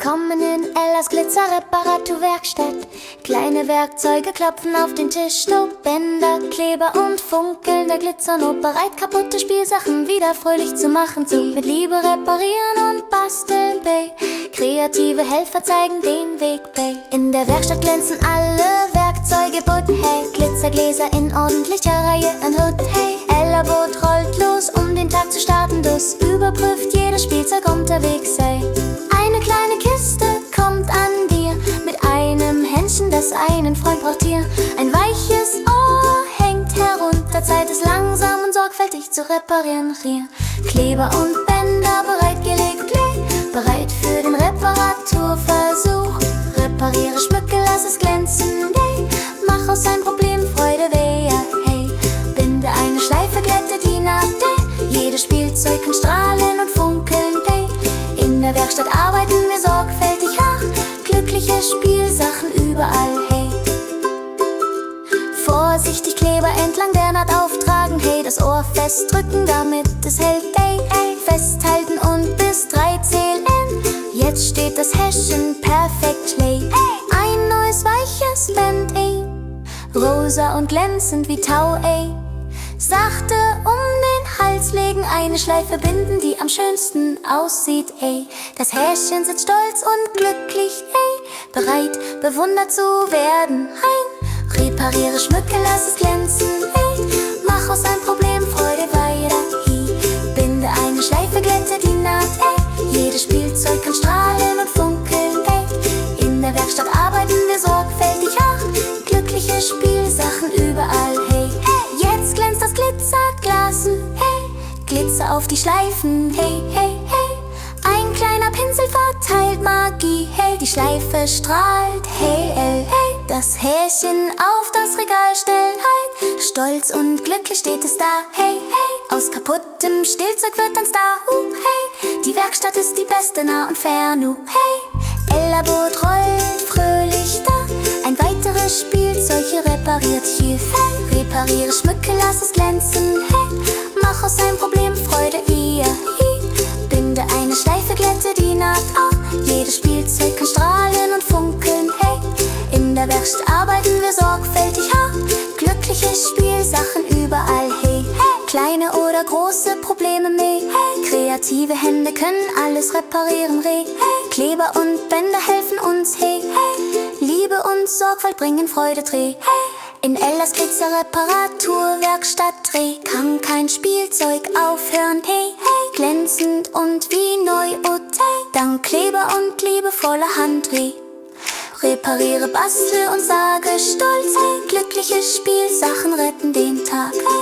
Willkommen in Ellas Glitzer-Reparaturwerkstatt. Kleine Werkzeuge klopfen auf den Tisch, Staubbänder, Kleber und funkelnder Glitzer. Nur bereit, kaputte Spielsachen wieder fröhlich zu machen. Mit Liebe reparieren und basteln, Bay. Kreative Helfer zeigen den Weg, Bay. In der Werkstatt glänzen alle Werkzeuge bunt, hey. Glitzergläser in ordentlicher Reihe, ein Hut, hey. Ella Boot rollt los, um den Tag zu starten. Dus überprüft jedes Spielzeug unterwegs, hey. Eine kleine Kiste kommt an dir, mit einem Händchen, das einen Freund braucht hier. Ein weiches Ohr hängt herunter, Zeit es langsam und sorgfältig zu reparieren hier. Kleber und Bänder bereitgelegt, bereit für den Reparaturversuch. Repariere, schmücke, lass es glänzen, hey. Mach aus ein Problem Freude, wehe, hey. Binde eine Schleife, glätte die Naht, hey. Jedes Spielzeug kann strahlen und funkeln, hey. In der Werkstatt arbeiten wir sorgfältig, ach, glückliche Spielsachen überall, hey. Vorsichtig Kleber entlang der Naht auftragen, hey. Das Ohr festdrücken, damit es hält, ey, ey. Festhalten und bis 3 zählen. Jetzt steht das Häschen perfekt, hey. Ein neues weiches Band, ey. Rosa und glänzend wie Tau, ey. Sachte um den Hals legen, eine Schleife binden, die am schönsten aussieht, ey. Das Häschen sitzt stolz und glücklich, ey. Bereit, bewundert zu werden, hein. Repariere, schmücke, lass es glänzen, ey. Mach aus ein Problem Freude weiter, hi. Binde eine Schleife, glätte die Naht, ey. Jedes Spielzeug kann strahlen und funkeln, ey. In der Werkstatt arbeiten wir sorgfältig, ach, glückliche Spielsachen überall, hey. Jetzt glänzt das Glitzerglasen, hey. Glitzer auf die Schleifen, hey, hey, hey. Ein kleiner Pinsel verteilt Magie, hey. Die Schleife strahlt, hey, hey, hey. Das Häschen auf das Regal stellen, hey. Stolz und glücklich steht es da, hey, hey. Aus kaputtem Spielzeug wird ein Star, hey. Die Werkstatt ist die beste, nah und fern, hey. Ella Boot rollt fröhlich da. Ein weiteres Spielzeug hier repariert hier, hey. Repariere, schmücke, lass es glänzen, hey. Mach aus ein Problem Freude, ihr, hi. Binde eine Schleife, glätte die Naht, oh. Jedes Spielzeug kann strahlen und funkeln, hey. In der Werkstatt arbeiten wir sorgfältig, ha. Glückliche Spielsachen überall, hey, hey. Kleine oder große Probleme, meh, hey. Kreative Hände können alles reparieren, hey, hey. Kleber und Bänder helfen uns, hey, hey. Liebe und Sorgfalt bringen Freude, dreh, hey. In Ellas Glitzer-Reparaturwerkstatt, dreh, kann kein Spielzeug aufhören, hey, hey. Glänzend und wie neu, oh, hey. Dank Kleber und liebevoller Hand, dreh. Repariere, bastle und sage stolz, hey. Glückliche Spielsachen retten den Tag, hey.